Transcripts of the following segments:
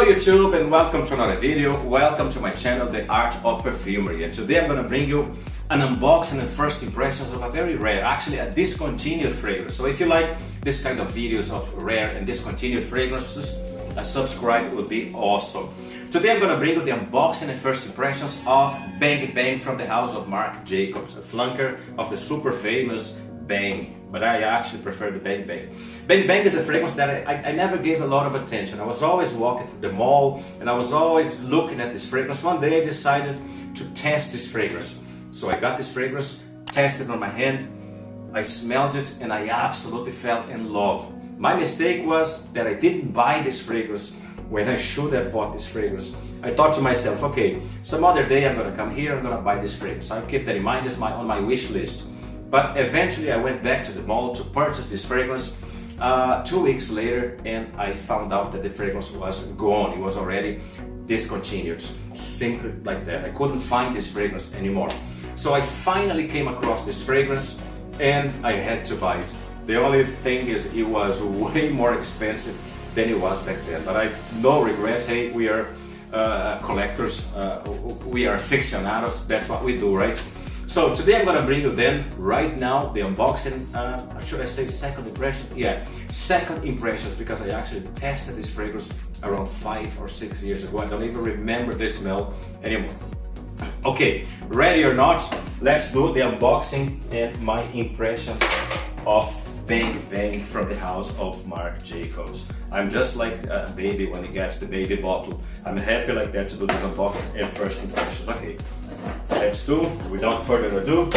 YouTube, and welcome to another video. Welcome to my channel, The Art of Perfumery, and today I'm going to bring you an unboxing and first impressions of a very rare, actually a discontinued fragrance. So if you like this kind of videos of rare and discontinued fragrances, a subscribe would be awesome. Today I'm going to bring you the unboxing and first impressions of Bang Bang from the house of Marc Jacobs, a flanker of the super famous Bang, but I actually prefer the Bang Bang. Bang Bang is a fragrance that I never gave a lot of attention. I was always walking to the mall and I was always looking at this fragrance. One day I decided to test this fragrance. So I got this fragrance, tested it on my hand, I smelled it, and I absolutely fell in love. My mistake was that I didn't buy this fragrance when I should have bought this fragrance. I thought to myself, okay, some other day I'm gonna come here, I'm gonna buy this fragrance. I'll keep that in mind, it's on my wish list. But eventually I went back to the mall to purchase this fragrance 2 weeks later, and I found out that the fragrance was gone. It was already discontinued. Simply like that. I couldn't find this fragrance anymore. So I finally came across this fragrance and I had to buy it. The only thing is it was way more expensive than it was back then. But I have no regrets. Hey, we are collectors, we are aficionados, that's what we do, right? So today I'm gonna bring you then, right now, the unboxing, should I say second impression? Yeah, second impressions, because I actually tested this fragrance around 5 or 6 years ago. I don't even remember the smell anymore. Okay, ready or not, let's do the unboxing and my impressions of Bang Bang from the house of Marc Jacobs. I'm just like a baby when he gets the baby bottle. I'm happy like that to do this unboxing and first impressions. Okay, let's do, without further ado.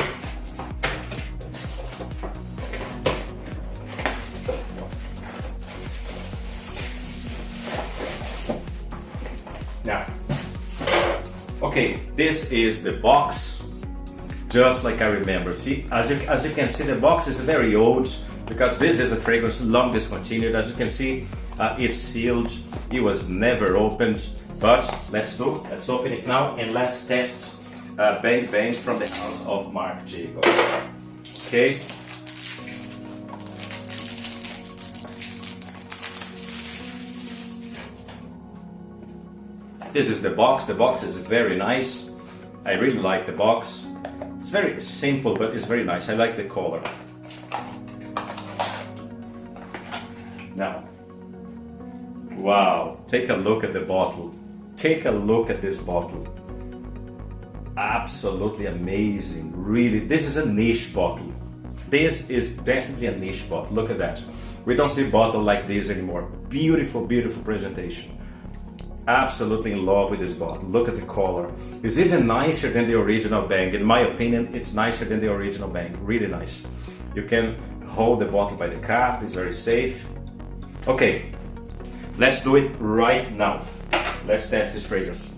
Now, okay, this is the box, just like I remember. See, as you can see, the box is very old, because this is a fragrance long discontinued. As you can see, it's sealed, it was never opened, but let's open it now and let's test Bang Bang from the house of Marc Jacobs. Okay. This is the box. The box is very nice. I really like the box. It's very simple, but it's very nice. I like the color. Now, wow, take a look at the bottle. Take a look at this bottle. Absolutely amazing, really. This is a niche bottle. This is definitely a niche bottle. Look at that. We don't see bottle like this anymore. Beautiful, beautiful presentation. Absolutely in love with this bottle. Look at the color. It's even nicer than the original Bang. In my opinion, it's nicer than the original Bang. Really nice. You can hold the bottle by the cap. It's very safe. Okay, let's do it right now. Let's test this fragrance.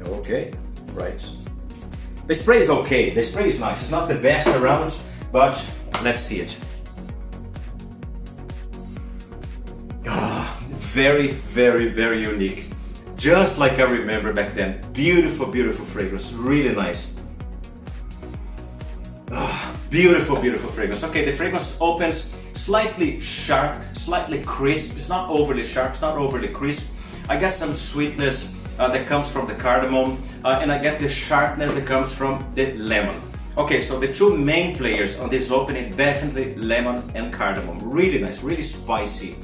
Okay, right. The spray is okay. The spray is nice. It's not the best around, but let's see it. Very, very, very unique. Just like I remember back then. Beautiful, beautiful fragrance. Really nice. Beautiful, beautiful fragrance. Okay, the fragrance opens slightly sharp, slightly crisp. It's not overly sharp, it's not overly crisp. I get some sweetness that comes from the cardamom, and I get the sharpness that comes from the lemon. Okay, so the two main players on this opening, definitely lemon and cardamom. Really nice, really spicy.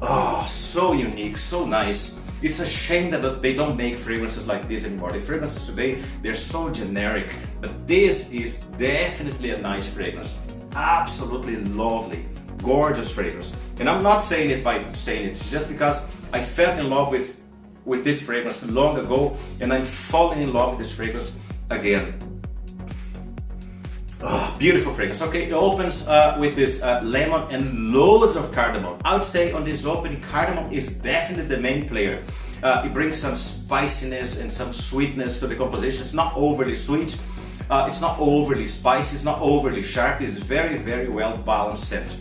Oh, so unique, so nice. It's a shame that they don't make fragrances like this anymore. The fragrances today, they're so generic, but this is definitely a nice fragrance. Absolutely lovely, gorgeous fragrance. And I'm not saying it by saying it, it's just because I fell in love with this fragrance long ago, and I'm falling in love with this fragrance again. Oh, beautiful fragrance. Okay, it opens with this lemon and loads of cardamom. I would say on this opening, cardamom is definitely the main player. It brings some spiciness and some sweetness to the composition. It's not overly sweet, it's not overly spicy, it's not overly sharp. It's very, very well balanced scent.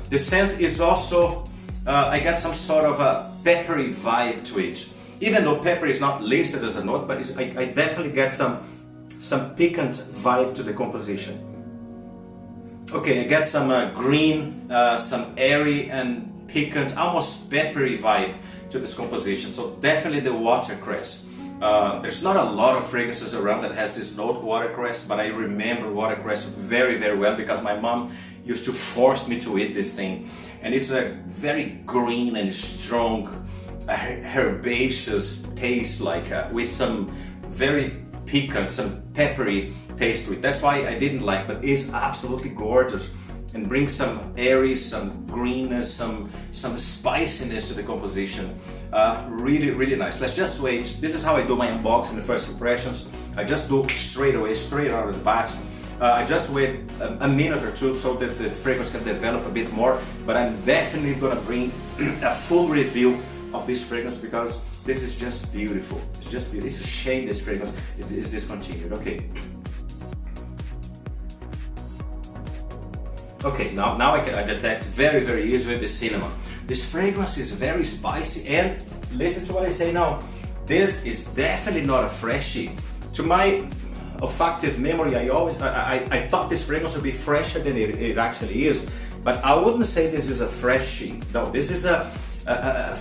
The scent is also, I got some sort of a peppery vibe to it. Even though pepper is not listed as a note, but I definitely get some piquant vibe to the composition. Okay, I get some green, some airy and piquant, almost peppery vibe to this composition. So definitely the watercress. There's not a lot of fragrances around that has this note watercress, but I remember watercress very, very well because my mom used to force me to eat this thing. And it's a very green and strong, herbaceous taste, like with some very piquant, some peppery taste to it. That's why I didn't like, but it's absolutely gorgeous and brings some airy, some greenness, some spiciness to the composition. Really, really nice. Let's just wait. This is how I do my unboxing, the first impressions. I just do straight away, straight out of the bat. I just wait a minute or two so that the fragrance can develop a bit more, but I'm definitely gonna bring a full review of this fragrance because this is just beautiful. It's just beautiful. It's a shame this fragrance is discontinued. Okay, now I detect very, very easily the cinnamon. This fragrance is very spicy, and listen to what I say now. This is definitely not a freshie. To my olfactive memory, I thought this fragrance would be fresher than it actually is, but I wouldn't say this is a freshie. No, this is a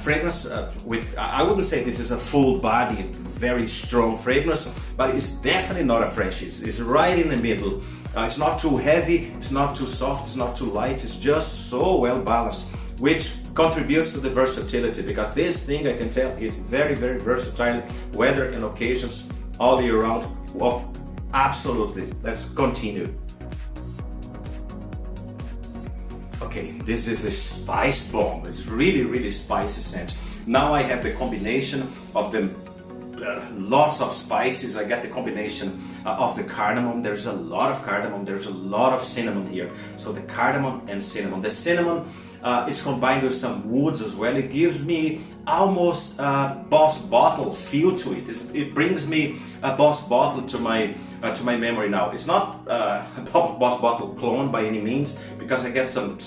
fragrance with, I wouldn't say this is a full-bodied, very strong fragrance, but it's definitely not a freshie. It's right in the middle. It's not too heavy, it's not too soft, it's not too light, it's just so well balanced, which contributes to the versatility, because this thing, I can tell, is very, very versatile, weather and occasions, all year round. Well, absolutely. Let's continue. Okay, this is a spice bomb. It's really, really spicy scent. Now I have the combination of the lots of spices. I get the combination of the cardamom. There's a lot of cardamom. There's a lot of cinnamon here. So the cardamom and cinnamon. The cinnamon is combined with some woods as well. It gives me almost a Boss Bottle feel to it. It brings me a Boss Bottle to my memory now. It's not a Boss Bottle clone by any means, because I get some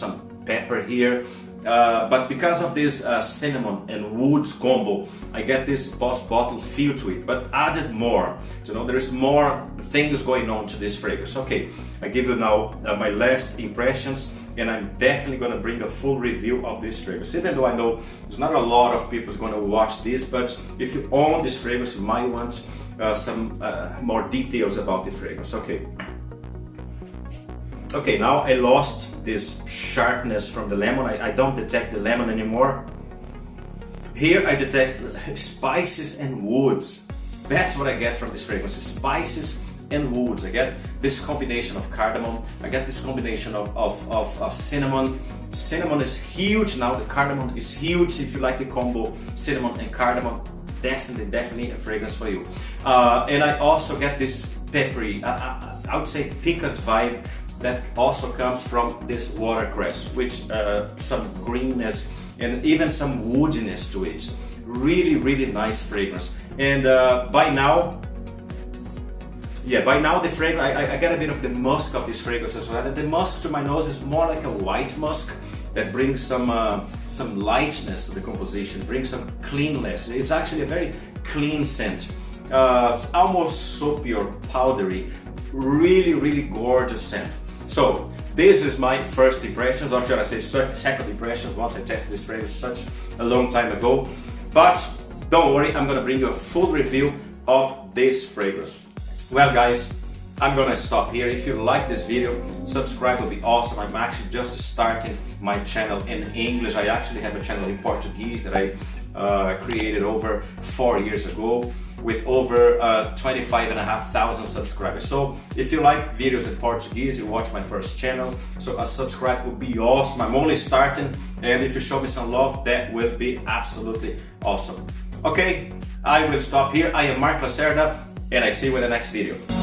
pepper here. But because of this cinnamon and woods combo, I get this Boss Bottle feel to it, but added more. You know, there's more things going on to this fragrance. Okay, I give you now my last impressions, and I'm definitely going to bring a full review of this fragrance. Even though I know there's not a lot of people going to watch this, but if you own this fragrance, you might want some more details about the fragrance. Okay, now I lost this sharpness from the lemon. I don't detect the lemon anymore. Here I detect spices and woods. That's what I get from this fragrance, spices and woods. I get this combination of cardamom. I get this combination of cinnamon. Cinnamon is huge now. The cardamom is huge. If you like the combo cinnamon and cardamom, definitely a fragrance for you. And I also get this peppery, I would say piquant vibe that also comes from this watercress, which some greenness and even some woodiness to it. Really, really nice fragrance. And by now the fragrance, I get a bit of the musk of this fragrance as well. The musk to my nose is more like a white musk that brings some lightness to the composition, brings some cleanness. It's actually a very clean scent. It's almost soapy or powdery. Really, really gorgeous scent. So this is my first impressions, or should I say second impressions, once I tested this fragrance such a long time ago. But don't worry, I'm gonna bring you a full review of this fragrance. Well guys, I'm gonna stop here. If you like this video, subscribe would be awesome. I'm actually just starting my channel in English. I actually have a channel in Portuguese that I created over 4 years ago with over 25,500 subscribers. So if you like videos in Portuguese, you watch my first channel, so a subscribe would be awesome. I'm only starting, and if you show me some love, that will be absolutely awesome. Okay, I will stop here. I am Marc Lacerda, and I see you in the next video.